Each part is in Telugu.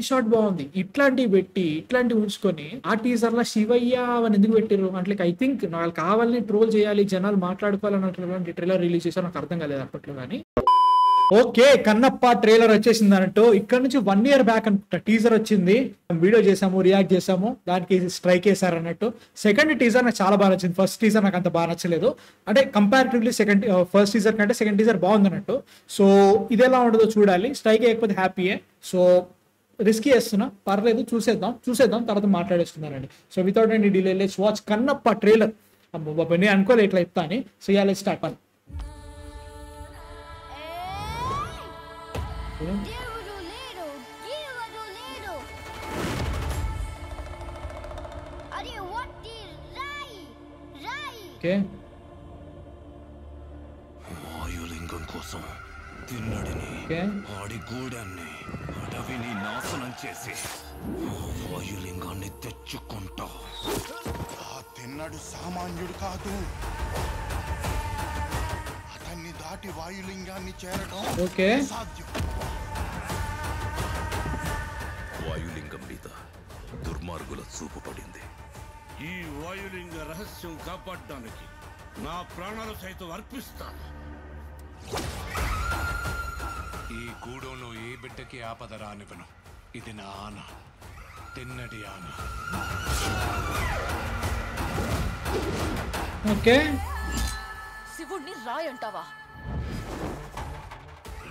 షాట్ బాగుంది. ఇట్లాంటివి పెట్టి ఇట్లాంటివి ఉంచుకొని ఆ టీజర్ లో శివయ్య అని ఎందుకు పెట్టారు అంటే ఐ థింక్ వాళ్ళు కావాలని ట్రోల్ చేయాలి, జనాలు మాట్లాడుకోవాలన్నటువంటి ట్రైలర్ రిలీజ్ చేశారు. నాకు అర్థం కాలేదు అప్పట్లో. కానీ ఓకే, కన్నప్ప ట్రైలర్ వచ్చేసింది అన్నట్టు. ఇక్కడ నుంచి 1 year బ్యాక్ అనుకుంటా టీజర్ వచ్చింది, వీడియో చేసాము, రియాక్ట్ చేసాము, దానికి స్ట్రైక్ వేసారు అన్నట్టు. సెకండ్ టీజర్ నాకు చాలా బాగా నచ్చింది. ఫస్ట్ టీజర్ నాకు అంత బాగా నచ్చలేదు. అంటే కంపారిటివ్లీ ఫస్ట్ టీజర్ కంటే సెకండ్ టీజర్ బాగుంది అన్నట్టు. సో ఇది ఎలా ఉండదో చూడాలి. స్ట్రైక్ వేయకపోతే హ్యాపీయే. సో రిస్క్ చేస్తున్నా, పర్లేదు, చూసేద్దాం తర్వాత మాట్లాడేస్తున్నారండి. So without any delay let's watch Kannappa trailer. బాబా నేను అనుకోలే ఇట్లా చెప్తా అని. So ya let's start. Vayulingam కోసం తిన్నడిని ఆడి గూడాన్ని అడవిని నాశనం చేసి వాయులింగాన్ని తెచ్చుకుంటా. ఆ తిన్నడు సామాన్యుడు కాదు, అతన్ని దాటి వాయులింగాన్ని చేరడం సాధ్యం. వాయులింగం మీద దుర్మార్గుల చూపు పడింది. ఈ వాయులింగ రహస్యం కాపాడడానికి నా ప్రాణాలు సైతం అర్పిస్తాను. ఈ గూడెంలో ఏ బిడ్డకి ఆపద రానివ్వను. ఇది నా ఆన, తిన్నడి ఆన. ఓకే, శివుణ్ణి రాయ్ అంటావా?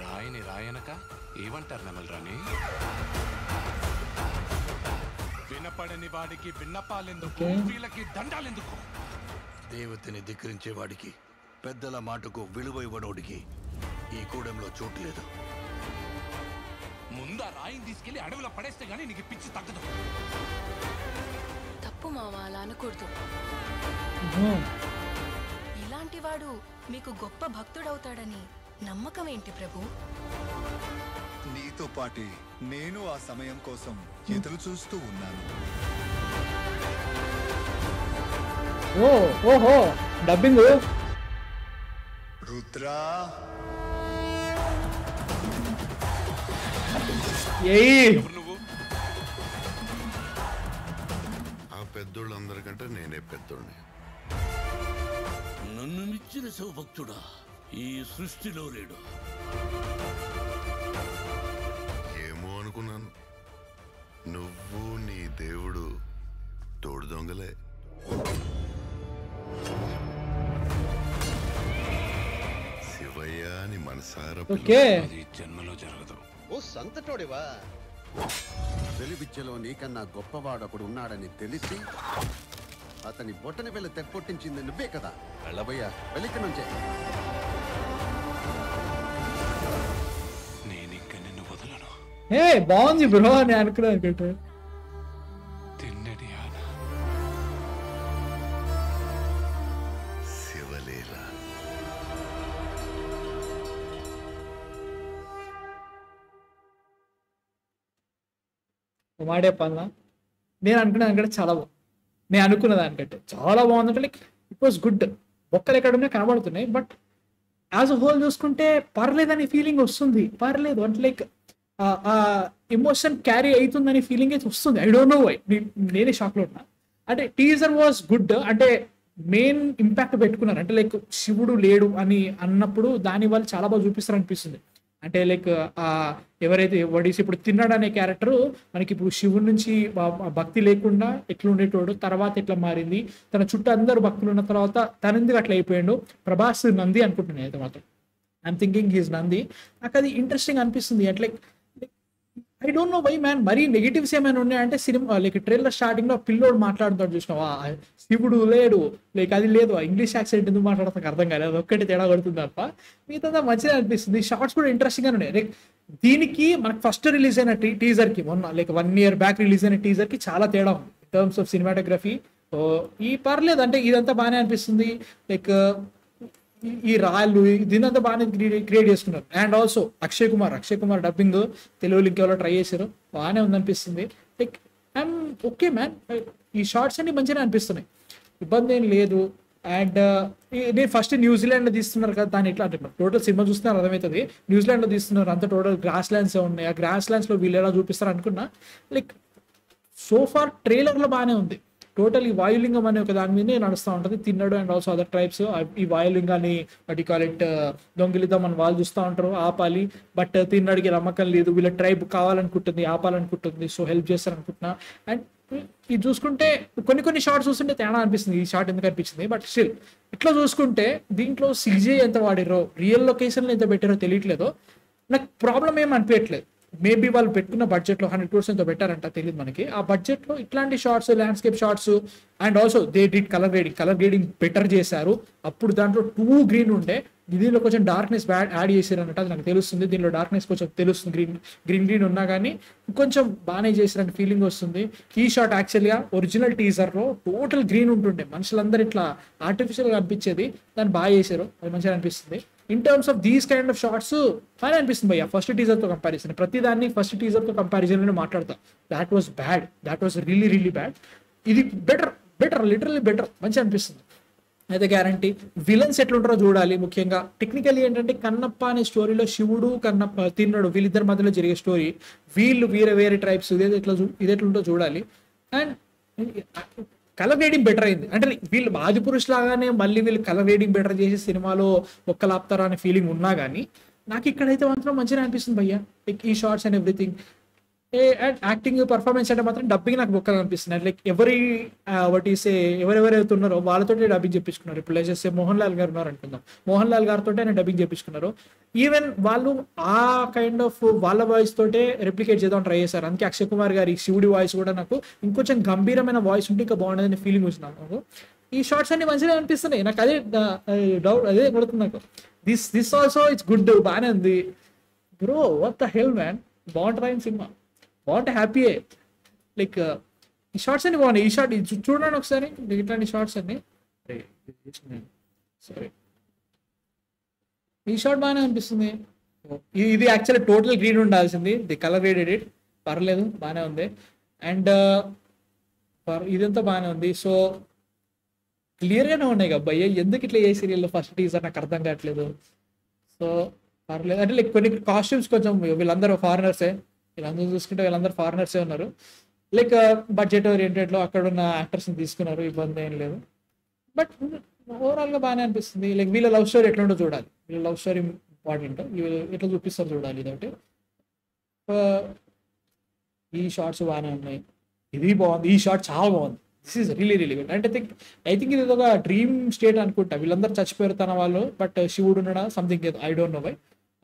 రాయిని రాయనక ఏమంటారు నెమల్ రాణి? వినపడని వాడికి విన్నపాలెందుకు, వీళ్ళకి దండాలెందుకు? దేవతని ధిక్కరించే వాడికి, పెద్దల మాటకు విలువ ఇవ్వనోడికి ఈ కూడెంలో చోటు లేదు. ముందా రాయిని తీసుకెళ్లి అడవిలో పడేస్తే గానీ నీకు పిచ్చి తగ్గదు. తప్పు మామ, అలా అనకూడదు. ఇలాంటి వాడు మీకు గొప్ప భక్తుడవుతాడని నమ్మకం ఏంటి ప్రభు? నీతో పాటి నేను ఆ సమయం కోసం ఎదురు చూస్తూ ఉన్నాను. ఓహో డబ్బింగ్. రుద్రా, నువ్వు ఆ పెద్దోళ్ళందరికంటే నేనే పెద్దోడిని. నన్ను మించిన శివభక్తుడా ఈ సృష్టిలో లేడు. ఏమో అనుకున్నాను, నువ్వు నీ దేవుడు తోడు దొంగలే. శివయ్య అని మనసారా అది జన్మలో జరగదు. ఓ సంతటోడివా? తొలి విద్యలో నీకన్నా గొప్పవాడొకడు ఉన్నాడని తెలిసి అతని బొట్టని వెళ్ళి తెప్పొట్టించింది నువ్వే కదా. వెళ్ళబోయా, వెళ్ళిక నుంచే. నేనింక నిన్ను వదలను. బాగుంది బ్రో, నేను అనుకున్నాను. తిన్నడి ఆన. శివలీల. మాడే పనుల నేను అనుకున్న దానికంటే చాలా బాగుంది. నేను అనుకున్న దానికంటే చాలా బాగుందంటే లైక్ ఇట్ వాస్ గుడ్. ఒక్కలు ఎక్కడ ఉన్నాయి కనబడుతున్నాయి, బట్ యాజ్ అ హోల్ చూసుకుంటే పర్లేదని ఫీలింగ్ వస్తుంది. పర్లేదు అంటే లైక్ ఆ ఎమోషన్ క్యారీ అవుతుందని ఫీలింగ్ అయితే వస్తుంది. ఐ డోంట్ నో వై, నేనే షాక్లో ఉన్నా. అంటే టీజర్ వాజ్ గుడ్. అంటే మెయిన్ ఇంపాక్ట్ పెట్టుకున్నారు. అంటే లైక్ శివుడు లేడు అని అన్నప్పుడు దాని వాళ్ళు చాలా బాగా చూపిస్తారు అనిపిస్తుంది. అంటే లైక్ ఎవరైతే వడిసి ఇప్పుడు తిన్నాడు అనే క్యారెక్టర్ మనకి ఇప్పుడు శివుడి నుంచి భక్తి లేకుండా ఎట్లా ఉండేటోడు, తర్వాత ఎట్లా మారింది, తన చుట్టూ అందరు భక్తులు ఉన్న తర్వాత తన ఎందుకు అట్లా అయిపోయాడు. ప్రభాస్ నంది అనుకుంటున్నాను అయితే మాత్రం. I'm thinking he's Nandi. నాకు అది ఇంట్రెస్టింగ్ అనిపిస్తుంది. అట్లా I don't know why man. మరీ నెగిటివ్స్ ఏమైనా ఉన్నాయంటే సినిమా లైక్ ట్రైలర్ స్టార్టింగ్ లో పిల్లోడు మాట్లాడుతాడు చూసినావా, శివుడు లేడు, లైక్ అది లేదు, ఇంగ్లీష్ యాక్సెంట్ ఎందుకు మాట్లాడతానికి అర్థం కాలేదు, అది ఒక్కటి తేడా కొడుతుంది తప్ప మిగతా మంచిగా అనిపిస్తుంది. షార్ట్స్ కూడా ఇంట్రెస్టింగ్ గా ఉన్నాయి. లైక్ దీనికి మనకు ఫస్ట్ రిలీజ్ అయిన టీజర్ కి మొన్న లైక్ 1 year బ్యాక్ రిలీజ్ అయిన టీజర్ కి చాలా తేడా ఉంది ఇన్ టర్మ్స్ ఆఫ్ సినిమాటోగ్రఫీ. ఈ పర్లేదు అంటే ఇదంతా బాగానే అనిపిస్తుంది. లైక్ ఈ రాళ్ళు దీనంతా బాగానే క్రియేట్ చేసుకున్నారు. And also Akshay Kumar dubbing తెలుగులో ఇంకెవరో ట్రై చేశారు, బాగానే ఉందనిపిస్తుంది. Like I'm okay man. ఈ షార్ట్స్ అన్ని మంచిగా అనిపిస్తున్నాయి, ఇబ్బంది ఏం లేదు. అండ్ నేను ఫస్ట్ న్యూజిలాండ్ తీస్తున్నారు కదా, దాన్ని ఎట్లా అంటే టోటల్ సినిమా చూస్తున్నారు అర్థమవుతుంది, న్యూజిలాండ్లో తీస్తున్నారు అంత టోటల్ గ్రాస్ ల్యాండ్స్ ఉన్నాయి, ఆ గ్రాస్ ల్యాండ్స్లో వీళ్ళు ఎలా చూపిస్తారు అనుకున్నా. లైక్ సో ఫార్ ట్రైలర్లో బాగానే ఉంది. టోటల్ ఈ వాయులింగం అనే ఒక దాని మీదే నడుస్తూ ఉంటుంది, తిన్నాడు అండ్ ఆల్సో అదర్ ట్రైబ్స్ ఈ వాయులింగాన్ని వాటి కాల్ ఇట్ దొంగిలిద్దాం అని వాళ్ళు చూస్తూ ఉంటారు, ఆపాలి. బట్ తిన్నాడికి నమ్మకం లేదు, వీళ్ళ ట్రైబ్ కావాలనుకుంటుంది, ఆపాలనుకుంటుంది, సో హెల్ప్ చేస్తారు అనుకుంటున్నా. అండ్ ఇది చూసుకుంటే కొన్ని షార్ట్స్ చూస్తుంటే తేడా అనిపిస్తుంది, ఈ షార్ట్ ఎందుకు అనిపించింది. బట్ స్టిల్ ఇట్లా చూసుకుంటే దీంట్లో సీజే ఎంత వాడిరో, రియల్ లొకేషన్లో ఎంత పెట్టారో తెలియట్లేదో, నాకు ప్రాబ్లం ఏం అనిపించట్లేదు. మేబీ వాళ్ళు పెట్టుకున్న బడ్జెట్లో 100 crores ఎంతో పెట్టారంట, తెలియదు మనకి. ఆ బడ్జెట్లో ఇట్లాంటి shots, landscape shots and also they did colour grading better చేశారు. అప్పుడు దాంట్లో 2 గ్రీన్ ఉండే, దీనిలో కొంచెం డార్క్నెస్ యాడ్ చేశారన్నట్టు అది నాకు తెలుస్తుంది. దీనిలో డార్క్నెస్ కొంచెం తెలుస్తుంది, గ్రీన్ ఉన్నా కానీ కొంచెం బాగానే చేశారని ఫీలింగ్ వస్తుంది. ఈ షార్ట్ యాక్చువల్గా ఒరిజినల్ టీజర్లో టోటల్ గ్రీన్ ఉంటుండే, మనుషులందరూ ఇట్లా ఆర్టిఫిషియల్గా అనిపించేది, దాన్ని బాగా చేశారు, అది మంచిగా అనిపిస్తుంది. In terms of these kind of shots బాగా అనిపిస్తుంది భయ్య. ఫస్ట్ టీజర్తో కంపారిజన్, ప్రతి దాన్ని ఫస్ట్ టీజర్తో కంపారిజన్ మాట్లాడతా. That was bad, that was really bad. ఇది బెటర్ లిటరల్లీ బెటర్, మంచిగా అనిపిస్తుంది అయితే గ్యారంటీ. విలన్స్ ఎట్లుంటారో చూడాలి. ముఖ్యంగా టెక్నికల్లీ ఏంటంటే కన్నప్ప అనే స్టోరీలో శివుడు కన్నప్ప తిన్నాడు వీళ్ళిద్దరి మధ్యలో జరిగే స్టోరీ, వీళ్ళు వేరే ట్రైబ్స్, ఇదెట్లుంటో చూడాలి. అండ్ కలర్ గ్రేడింగ్ బెటర్ అయింది, అంటే వీళ్ళు ఆది పురుష్ లాగానే మళ్ళీ వీళ్ళు కలర్ గ్రేడింగ్ బెటర్ చేసి సినిమాలో ఒక్కలాపుతారా అనే ఫీలింగ్ ఉన్నా కానీ నాకు ఇక్కడైతే మాత్రం మంచిగా అనిపిస్తుంది భయ్య. లైక్ ఈ shots and everything. And acting performance అంటే మాత్రం డబ్బింగ్ నాకు బొక్కగా అనిపిస్తుంది. లైక్ ఎవరెవరైతే ఉన్నారో వాళ్ళతో డబ్బింగ్ చెప్పించుకున్నారు. ఇప్పుడు లేచేస్తే మోహన్ లాల్ గారు ఉన్నారు అనుకుందాం, మోహన్ లాల్ గారితో ఆయన డబ్బింగ్ చెప్పించుకున్నారు. ఈవెన్ వాళ్ళు ఆ కైండ్ ఆఫ్ వాళ్ళ వాయిస్ తోటే రెప్లికేట్ చేద్దాం ట్రై చేశారు. అందుకే అక్షయ్ కుమార్ గారి శివుడి వాయిస్ కూడా నాకు ఇంకొంచెం గంభీరమైన వాయిస్ ఉంటే ఇంకా బాగుండదని ఫీలింగ్ వచ్చినాను నాకు. ఈ షార్ట్స్ అన్ని మంచిగా అనిపిస్తున్నాయి నాకు, అదే డౌట్ అదే కొడుతుంది నాకు. దిస్ ఆల్సో ఇట్స్ గుడ్, బాగానే ఉంది bro. What the hell man, బాగుంటుంది సినిమా, బాగుంటే హ్యాపీయే. లైక్ ఈ షార్ట్స్ అన్ని బాగున్నాయి. ఈ షార్ట్ చూడండి ఒకసారి, ఇట్లాంటి షార్ట్స్ అన్ని. సరే ఈ షార్ట్ బాగానే అనిపిస్తుంది. ఇది యాక్చువల్లీ టోటల్ గ్రీన్ ఉండాల్సింది, ది కలర్ గ్రేడెడ్ ఇట్, పర్లేదు బాగానే ఉంది. అండ్ ఇదంతా బాగానే ఉంది. సో క్లియర్గానే ఉన్నాయి అబ్బాయి, ఎందుకు ఇట్లా ఏ సీరియల్లో ఫస్ట్ టీజర్ నాకు అర్థం కావట్లేదు. సో పర్లేదు అంటే లైక్ కొన్ని కాస్ట్యూమ్స్ కొంచెం వీళ్ళందరూ ఫారినర్సే, వీళ్ళందరూ చూసుకుంటే వీళ్ళందరూ ఫారినర్సే ఉన్నారు. లైక్ బడ్జెట్ ఓరియంటెడ్లో అక్కడ ఉన్న యాక్టర్స్ని తీసుకున్నారు, ఇబ్బంది ఏం లేదు. బట్ ఓవరాల్గా బాగానే అనిపిస్తుంది. లైక్ వీళ్ళ లవ్ స్టోరీ ఎట్లుంటో చూడాలి, వీళ్ళ లవ్ స్టోరీ ఇంపార్టెంట్, ఎట్లా చూపిస్తారు చూడాలి. ఇదొకటి. ఈ షార్ట్స్ బాగానే ఉన్నాయి, ఇది బాగుంది, ఈ షార్ట్ చాలా బాగుంది. This is really good. అంటే ఐ థింక్ ఇది ఒక డ్రీమ్ స్టేట్ అనుకుంటా, వీళ్ళందరూ చచ్చిపోయారు తన వాళ్ళు, బట్ శివుడు ఉన్నాడా something, I don't no by,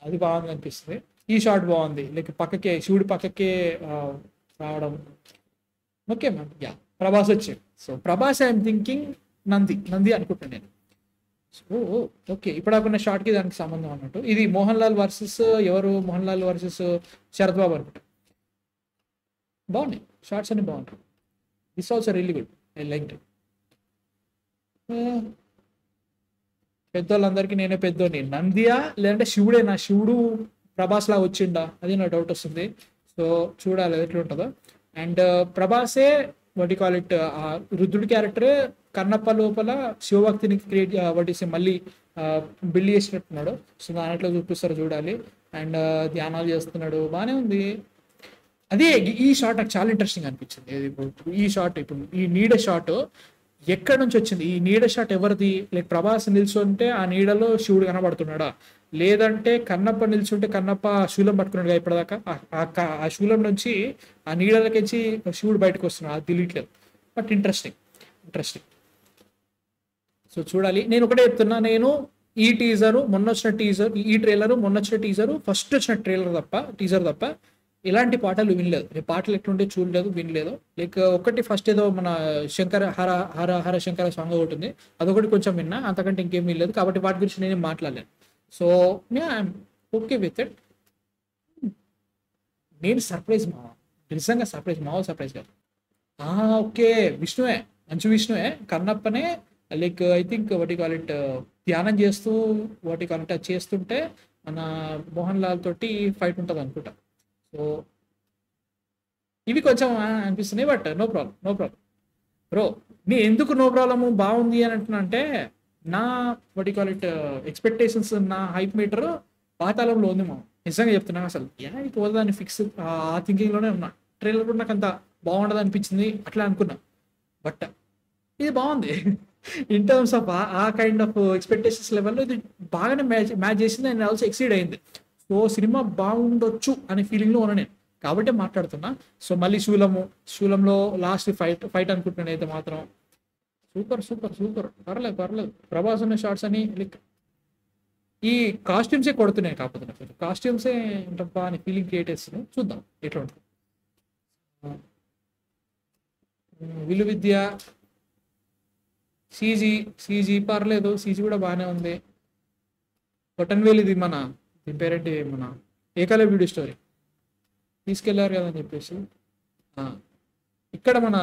అది బాగుంది అనిపిస్తుంది. ఈ షార్ట్ బాగుంది, లైక్ పక్కకే శివుడి పక్కకే రావడం. ఓకే మ్యామ్, యా ప్రభాస్ వచ్చాడు. So Prabhas I'm thinking Nandi అనుకుంటాను నేను. సో ఓకే, ఇప్పుడు ఆకున్న షార్ట్కి దానికి సంబంధం అన్నట్టు. ఇది మోహన్ లాల్ వర్సెస్ శరత్ బాబు అనుకుంటా. బాగున్నాయి షార్ట్స్ అన్ని బాగుంటాయి. This also really good, I like it. పెద్దోళ్ళందరికీ నేనే పెద్దోని, నందియా లేదంటే శివుడేనా, శివుడు ప్రభాస్ లా వచ్చిండా, అది నా డౌట్ వస్తుంది. సో చూడాలి ఎట్లా ఉంటుందో. అండ్ ప్రభాసే వాటి కాల్ ఇట్ రుద్రుడి క్యారెక్టరే కన్నప్ప లోపల శివభక్తిని క్రియేట్ మళ్ళీ బిల్డ్ చేసినట్టున్నాడు. సో దాంట్లో చూపిస్తారు చూడాలి. అండ్ ధ్యానాలు చేస్తున్నాడు, బాగానే ఉంది. అదే ఈ షాట్ నాకు చాలా ఇంట్రెస్టింగ్ అనిపించింది. ఈ షాట్, ఇప్పుడు ఈ నీడ షాట్ ఎక్కడి నుంచి వచ్చింది, ఈ నీడ షాట్ ఎవరిది? లైక్ ప్రభాస్ నిల్చుంటే ఆ నీడలో శివుడు కనబడుతున్నాడా, లేదంటే కన్నప్ప నిల్చుంటే కన్నప్ప శూలం పట్టుకున్నాడు ఇప్పటిదాకా, ఆ శూలం నుంచి ఆ నీడలకించి శివుడు బయటకు వస్తున్నాడు, అది తెలియట్లేదు. But interesting. సో చూడాలి. నేను ఒకటే చెప్తున్నా, నేను ఈ టీజరు మొన్న వచ్చిన టీజర్, ఈ ట్రైలరు మొన్న వచ్చిన టీజరు, ఫస్ట్ వచ్చిన టీజర్ తప్ప ఇలాంటి పాటలు వినలేదు. నేను పాటలు ఎట్లుంటే చూడలేదు, వినలేదు. లైక్ ఒకటి ఫస్ట్ ఏదో మన శంకర హర శంకర సాంగ్ ఒకటి ఉంది, అదొకటి కొంచెం విన్నా, అంతకంటే ఇంకేం వినలేదు. కాబట్టి వాటి గురించి నేనేం మాట్లాడలేను. So I'm okay with it. నేను సర్ప్రైజ్ నిజంగా సర్ప్రైజ్ కాదు. ఓకే, విష్ణువే, మంచి విష్ణువే, కన్నప్పనే. లైక్ ఐ థింక్ వాటి కాల్ ఇట్ ధ్యానం చేస్తూ వాటి కాల్ ఇట్ చేస్తుంటే మన మోహన్ లాల్ తోటి ఫైట్ ఉంటుంది అనుకుంటా. సో ఇవి కొంచెం అనిపిస్తున్నాయి, బట్ నో ప్రాబ్లం బ్రో. నేను ఎందుకు నో ప్రాబ్లము బాగుంది అని అంటున్నా అంటే, నా వాట్ కాల్ ఇట్ ఎక్స్పెక్టేషన్స్, నా హైప్ మీటర్ పాతాళంలో ఉంది మా నిజంగా చెప్తున్నా. అసలు ఇది పోదని ఫిక్స్ ఆ థింకింగ్లోనే ఉన్నా. ట్రైలర్ కూడా నాకు అంత బాగుండదు అనిపించింది అట్లా అనుకున్నా. బట్ ఇది బాగుంది ఇన్ టర్మ్స్ ఆఫ్ ఆ కైండ్ ఆఫ్ ఎక్స్పెక్టేషన్స్ లెవెల్లో ఇది బాగానే మ్యాచ్ చేసింది అండ్ ఆల్సో ఎక్సీడ్ అయింది. సో సినిమా బాగుండొచ్చు అనే ఫీలింగ్లో ఉన్నా నేను, కాబట్టి మాట్లాడుతున్నా. సో మళ్ళీ శూలంలో లాస్ట్ ఫైట్ అనుకుంటున్నాను అయితే మాత్రం సూపర్ సూపర్ సూపర్. పర్లేదు ప్రభాస్ ఉన్న షార్ట్స్ అని లైక్ ఈ కాస్ట్యూమ్సే కొడుతున్నాయి. కాకపోతే నాకు కాస్ట్యూమ్సే ఉంటప్పా అని ఫీలింగ్ క్రియేట్ చేస్తున్నాయి. చూద్దాం ఎట్లా ఉంటుంది. విలు విద్య సీజీ పర్లేదు, సీజీ కూడా బాగానే ఉంది. కొట్టన్వేల్ ఇది దీని పేరేంటి మన ఏకలవ్య వీడియో స్టోరీ తీసుకెళ్లారు కదా అని చెప్పేసి ఇక్కడ మన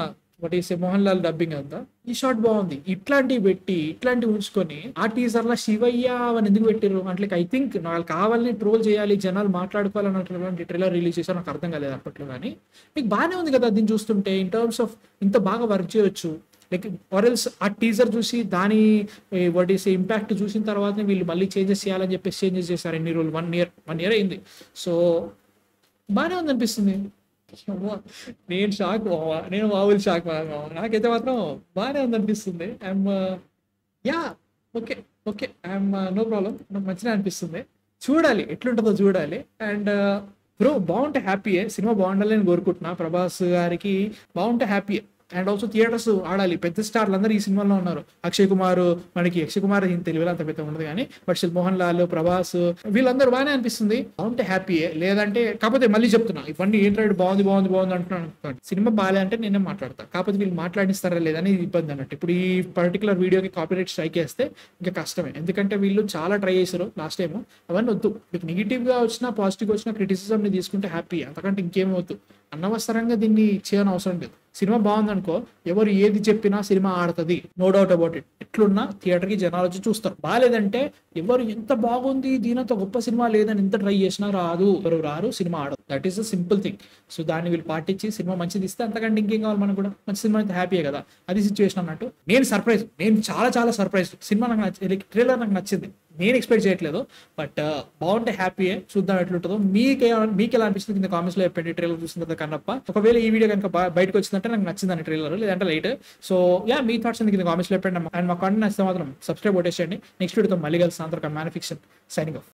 మోహన్ లాల్ డబ్బింగ్ అంతా. ఈ షాట్ బాగుంది. ఇట్లాంటివి పెట్టి ఇట్లాంటివి ఉంచుకొని ఆ టీజర్లో శివయ్య అని ఎందుకు పెట్టారు అంటే ఐ థింక్ వాళ్ళు కావాలని ట్రోల్ చేయాలి, జనాలు మాట్లాడుకోవాలన్నటువంటి ట్రైలర్ రిలీజ్ చేశారు. నాకు అర్థం కాలేదు అప్పట్లో. కానీ మీకు బాగానే ఉంది కదా దీన్ని చూస్తుంటే. ఇన్ టర్మ్స్ ఆఫ్ ఇంత బాగా వర్క్ చేయొచ్చు. లైక్ ఆర్ఎల్స్ ఆ టీజర్ చూసి దాని వాట్ ఈస్ ఇంపాక్ట్ చూసిన తర్వాతనే వీళ్ళు మళ్ళీ చేంజెస్ చేయాలని చెప్పేసి చేంజెస్ చేశారు. ఎన్ని రోజులు 1 year అయింది. సో బాగానే ఉంది అనిపిస్తుంది. నేను షాక్ మావా, నేను మామూలు షాక్ మావా. నాకైతే మాత్రం బాగానే ఉంది అనిపిస్తుంది. I'm yeah okay I'm no problem. నాకు మంచిగా అనిపిస్తుంది. చూడాలి ఎట్లుంటుందో చూడాలి. అండ్ బ్రో బాగుంటే హ్యాపీయే. సినిమా బాగుండాలని కోరుకుంటున్నా. ప్రభాస్ గారికి బాగుంటే హ్యాపీయే. అండ్ ఆల్సో థియేటర్స్ ఆడాలి. పెద్ద స్టార్లు అందరూ ఈ సినిమాలో ఉన్నారు. అక్షయ్ కుమార్ తెలివిలో అంత పెద్ద ఉండదు కానీ బట్ మోహన్ లాల్, ప్రభాస్ వీళ్ళందరూ బాగానే అనిపిస్తుంది. బాగుంటే హ్యాపీయే. లేదంటే కాకపోతే మళ్ళీ చెప్తున్నా ఇవన్నీ ఏంటంటే బాగుంది అంటున్నాను. సినిమా బాగాలేదంటే నేనే మాట్లాడతా. కాకపోతే వీళ్ళు మాట్లాడిస్తారా లేదని ఇబ్బంది అన్నట్టు. ఇప్పుడు ఈ పర్టికులర్ వీడియోకి కాపీరైట్ స్ట్రైక్ వేస్తే ఇంకా కష్టమే. ఎందుకంటే వీళ్ళు చాలా ట్రై చేశారు లాస్ట్ టైం. అవన్నీ వద్దు. మీకు నెగిటివ్గా వచ్చినా పాజిటివ్గా వచ్చినా క్రిటిసిజంని తీసుకుంటే హ్యాపీ, అంతకంటే ఇంకేం వద్దు. అనవసరంగా దీన్ని చేయని అవసరం లేదు. సినిమా బాగుందనుకో ఎవరు ఏది చెప్పినా సినిమా ఆడుతుంది, నో డౌట్ అబౌట్ ఇట్. ఎట్లున్నా థియేటర్కి జనాలు వచ్చి చూస్తారు. బాగాలేదంటే ఎవరు ఎంత బాగుంది దీనంత గొప్ప సినిమా లేదని ఎంత ట్రై చేసినా ఎవరు రారు, సినిమా ఆడదు. That is a simple thing. So దాన్ని వీళ్ళు పాటించి సినిమా మంచిది ఇస్తే అంతకంటే ఇంకేం కావాలి మనకు కూడా. మంచి సినిమా అయితే హ్యాపీయే కదా. అది సిచ్యువేషన్ అన్నట్టు. నేను చాలా సర్ప్రైజ్. సినిమా నాకు నచ్చింది, ట్రైలర్ నాకు నచ్చింది. నేను ఎక్స్పెక్ట్ చేయట్లేదు. బట్ బాగుంటే హ్యాపీయే. చూద్దాం ఎట్లుంటుందో. మీకు ఎలా అనిపిస్తుంది కింద కామెంట్స్లో చెప్పండి. ట్రైలర్ చూసిన తర్వాత కన్నప్ప ఒకవేళ ఈ వీడియో కనుక బయటకు వచ్చిందంటే నాకు నచ్చిందని ట్రైలర్, లేదంటే లైట్. సో మీ థాట్స్ కింద కామెంట్స్లో చెప్పండి. అండ్ మా కాంటెంట్ నచ్చితే మాత్రం సబ్స్క్రైబ్ కొట్టేసేయండి. నెక్స్ట్ వీడియోతో మళ్ళీ కలిసి అంతవరకు మ్యానుఫిక్షన్ సైనింగ్ ఆఫ్.